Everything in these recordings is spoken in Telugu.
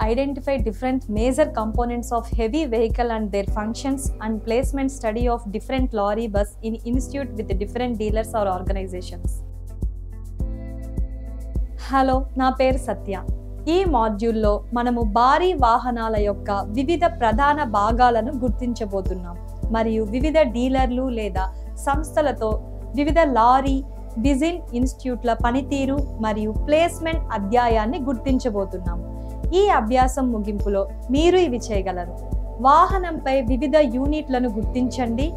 identify different major components of heavy vehicle and their functions, and placement study of different lorry bus in institute with different dealers or organizations. Hello, నా పేరు సత్య. ఈ మాడ్యూల్లో మనము భారీ వాహనాల యొక్క వివిధ ప్రధాన భాగాలను గుర్తించబోతున్నాం మరియు వివిధ డీలర్లు లేదా సంస్థలతో వివిధ లారీ డీజిల్ ఇన్స్టిట్యూట్ల పనితీరు మరియు ప్లేస్మెంట్ అధ్యాయాన్ని గుర్తించబోతున్నాము. ఈ అభ్యాసం ముగింపులో మీరు ఇవి చేయగలరు: వాహనంపై వివిధ యూనిట్లను గుర్తించండి.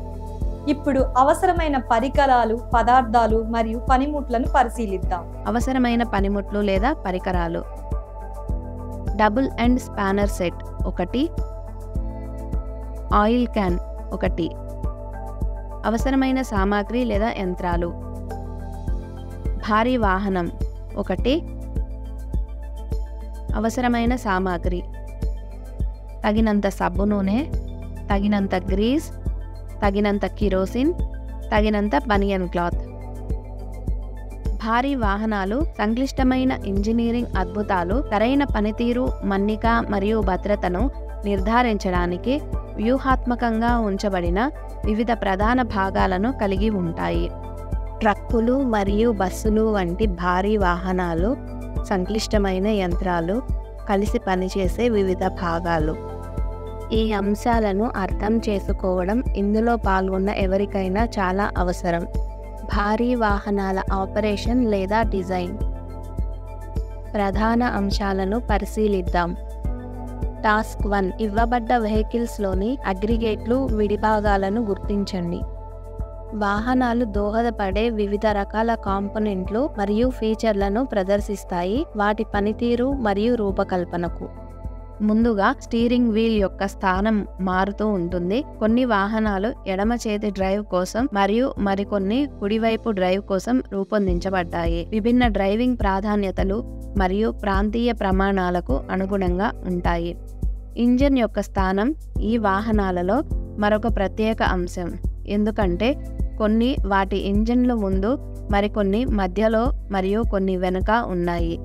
ఇప్పుడు అవసరమైన పరికరాలు, పదార్థాలు మరియు పనిముట్లను పరిశీలిద్దాం. అవసరమైన పనిముట్లు లేదా పరికరాలు: double end spanner set 1, oil can 1. అవసరమైన సామాగ్రి లేదా యంత్రాలు: భారీ వాహనం 1, అవసరమైన సామాగ్రి: తగినంత సబ్బు నూనె, తగినంత గ్రీస్, తగినంత కిరోసిన్, తగినంత బనియన్ క్లాత్. భారీ వాహనాలు సంక్లిష్టమైన ఇంజనీరింగ్ అద్భుతాలు సరైన పనితీరు, మన్నిక మరియు భద్రతను నిర్ధారించడానికి వ్యూహాత్మకంగా ఉంచబడిన వివిధ ప్రధాన భాగాలను కలిగి ఉంటాయి. ట్రక్కులు మరియు బస్సులు వంటి భారీ వాహనాలు సంక్లిష్టమైన యంత్రాలు కలిసి పనిచేసే వివిధ భాగాలు. ఈ అంశాలను అర్థం చేసుకోవడం ఇందులో పాల్గొన్న ఎవరికైనా చాలా అవసరం. భారీ వాహనాల ఆపరేషన్ లేదా డిజైన్. ప్రధాన అంశాలను పరిశీలిద్దాం. టాస్క్ 1: ఇవ్వబడ్డ వెహికల్స్లోని అగ్రిగేట్లు, విడిభాగాలను గుర్తించండి. వాహనాలు దోహదపడే వివిధ రకాల కాంపోనెంట్లు మరియు ఫీచర్లను ప్రదర్శిస్తాయి, వాటి పనితీరు మరియు రూపకల్పనకు. ముందుగా స్టీరింగ్ వీల్ యొక్క స్థానం మారుతూ ఉంటుంది. కొన్ని వాహనాలు ఎడమ చేతి డ్రైవ్ కోసం మరియు మరికొన్ని కుడివైపు డ్రైవ్ కోసం రూపొందించబడ్డాయి. విభిన్న డ్రైవింగ్ ప్రాధాన్యతలు మరియు ప్రాంతీయ ప్రమాణాలకు అనుగుణంగా ఉంటాయి. ఇంజిన్ యొక్క స్థానం ఈ వాహనాలలో మరొక ప్రత్యేక అంశం, ఎందుకంటే కొన్ని వాటి ఇంజిన్లు ముందు, మరికొన్ని మధ్యలో మరియు కొన్ని వెనుక ఉన్నాయి.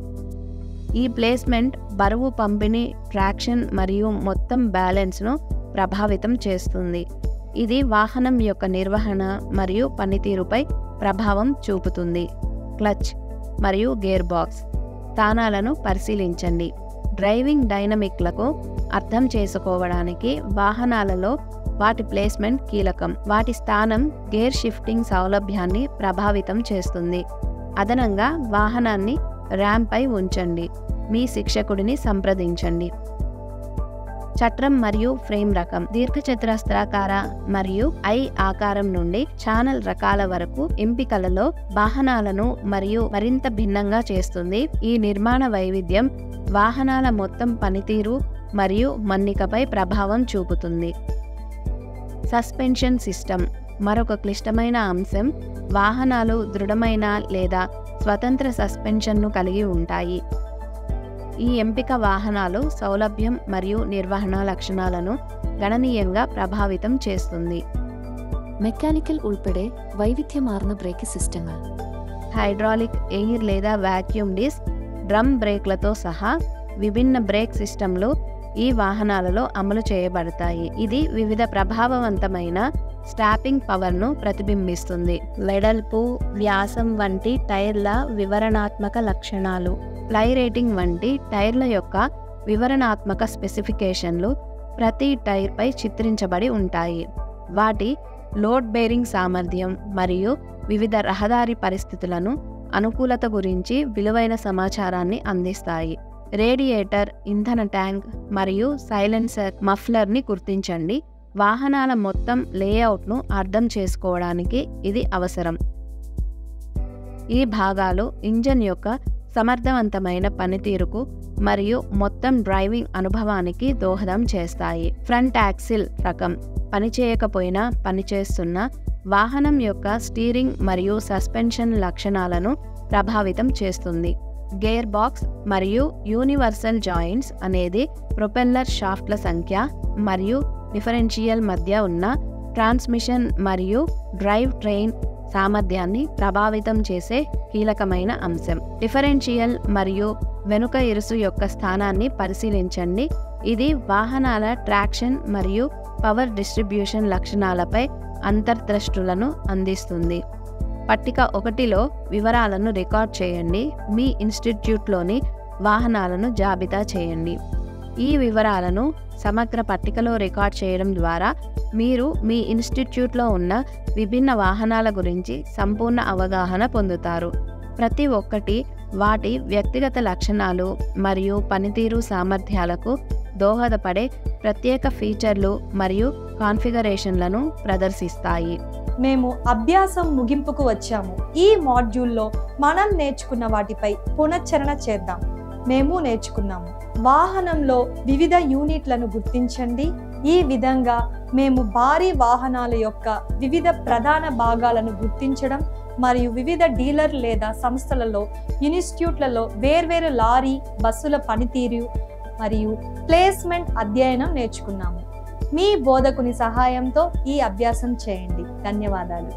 ఈ ప్లేస్మెంట్ బరువు పంపిణీ, ట్రాక్షన్ మరియు మొత్తం బ్యాలెన్స్ను ప్రభావితం చేస్తుంది. ఇది వాహనం యొక్క నిర్వహణ మరియు పనితీరుపై ప్రభావం చూపుతుంది. క్లచ్ మరియు గేర్ బాక్స్ స్థానాలను పరిశీలించండి. డ్రైవింగ్ డైనమిక్లకు అర్థం చేసుకోవడానికి వాహనాలలో వాటి ప్లేస్మెంట్ కీలకం. వాటి స్థానం గేర్ షిఫ్టింగ్ సౌలభ్యాన్ని ప్రభావితం చేస్తుంది. అదనంగా వాహనాన్ని ర్యాంపై ఉంచండి. మీ శిక్షకుడిని సంప్రదించండి. చట్రం మరియు ఫ్రేమ్ రకం. దీర్ఘచతురస్రాకార మరియు ఐ ఆకారం నుండి ఛానల్ రకాల వరకు ఎంపికలలో వాహనాలను మరియు మరింత భిన్నంగా చేస్తుంది. ఈ నిర్మాణ వైవిధ్యం వాహనాల మొత్తం పనితీరు మరియు మన్నికపై ప్రభావం చూపుతుంది. సస్పెన్షన్ సిస్టమ్ మరొక క్లిష్టమైన అంశం. వాహనాలు దృఢమైన లేదా స్వతంత్ర సస్పెన్షన్ను కలిగి ఉంటాయి. ఈ ఎంపిక వాహనాలు సౌలభ్యం మరియు నిర్వహణ లక్షణాలను గణనీయంగా ప్రభావితం చేస్తుంది. മെക്കാനിക്കൽ ഉൾപ്പെടെ വൈവിധ്യമാർന്ന ബ്രേക്ക് സിസ്റ്റങ്ങൾ. హైడ్రాలిక్, ఎయిర్ లేదా వాక్యూమ్ డిస్క్, డ్రమ్ బ్రేక్లతో సహా విభిన్న బ్రేక్ సిస్టంలు ఈ వాహనాలలో అమలు చేయబడతాయి. ఇది వివిధ ప్రభావవంతమైన స్టాపింగ్ పవర్ను ప్రతిబింబిస్తుంది. వెడల్పు, వ్యాసం వంటి టైర్ల వివరణాత్మక లక్షణాలు. ఫ్లై రేటింగ్ వంటి టైర్ల యొక్క వివరణాత్మక స్పెసిఫికేషన్లు ప్రతి టైర్పై చిత్రించబడి ఉంటాయి. వాటి లోడ్ బేరింగ్ సామర్థ్యం మరియు వివిధ రహదారి పరిస్థితులను అనుకూలత గురించి విలువైన సమాచారాన్ని అందిస్తాయి. రేడియేటర్, ఇంధన ట్యాంక్ మరియు సైలెన్సర్, మఫ్లర్ని గుర్తించండి. వాహనాల మొత్తం లేఅవుట్ను అర్థం చేసుకోవడానికి ఇది అవసరం. ఈ భాగాలు ఇంజన్ యొక్క సమర్థవంతమైన పనితీరుకు మరియు మొత్తం డ్రైవింగ్ అనుభవానికి దోహదం చేస్తాయి. ఫ్రంట్ యాక్సిల్ రకం పనిచేయకపోయినా పనిచేస్తున్న వాహనం యొక్క స్టీరింగ్ మరియు సస్పెన్షన్ లక్షణాలను ప్రభావితం చేస్తుంది. గేర్ బాక్స్ మరియు యూనివర్సల్ జాయింట్స్ అనేది ప్రొపెల్లర్ షాఫ్ట్ల సంఖ్య మరియు డిఫరెన్షియల్ మధ్య ఉన్న ట్రాన్స్మిషన్ మరియు డ్రైవ్ ట్రైన్ సామర్థ్యాన్ని ప్రభావితం చేసే కీలకమైన అంశం. డిఫరెన్షియల్ మరియు వెనుక ఇరుసు యొక్క స్థానాన్ని పరిశీలించండి. ఇది వాహనాల ట్రాక్షన్ మరియు పవర్ డిస్ట్రిబ్యూషన్ లక్షణాలపై అంతర్దృష్టులను అందిస్తుంది. పట్టిక 1లో వివరాలను రికార్డ్ చేయండి. మీ ఇన్స్టిట్యూట్లోని వాహనాలను జాబితా చేయండి. ఈ వివరాలను సమగ్ర పట్టికలో రికార్డ్ చేయడం ద్వారా మీరు మీ ఇన్స్టిట్యూట్లో ఉన్న విభిన్న వాహనాల గురించి సంపూర్ణ అవగాహన పొందుతారు. ప్రతి ఒక్కటి వాటి వ్యక్తిగత లక్షణాలు మరియు పనితీరు సామర్థ్యాలకు దోహదపడే ప్రత్యేక ఫీచర్లు మరియు కాన్ఫిగరేషన్లను ప్రదర్శిస్తాయి. మేము అభ్యాసం ముగింపుకు వచ్చాము. ఈ మాడ్యూల్లో మనం నేర్చుకున్న వాటిపై పునశ్చరణ చేద్దాం. మేము నేర్చుకున్నాము: వాహనంలో వివిధ యూనిట్లను గుర్తించండి. ఈ విధంగా మేము భారీ వాహనాల యొక్క వివిధ ప్రధాన భాగాలను గుర్తించడం మరియు వివిధ డీలర్ లేదా సంస్థలలో, ఇన్స్టిట్యూట్లలో వేర్వేరు లారీ బస్సుల పనితీరు మరియు ప్లేస్మెంట్ అధ్యయనం నేర్చుకున్నాము. మీ బోధకుని సహాయంతో ఈ అభ్యాసం చేయండి. ధన్యవాదాలు.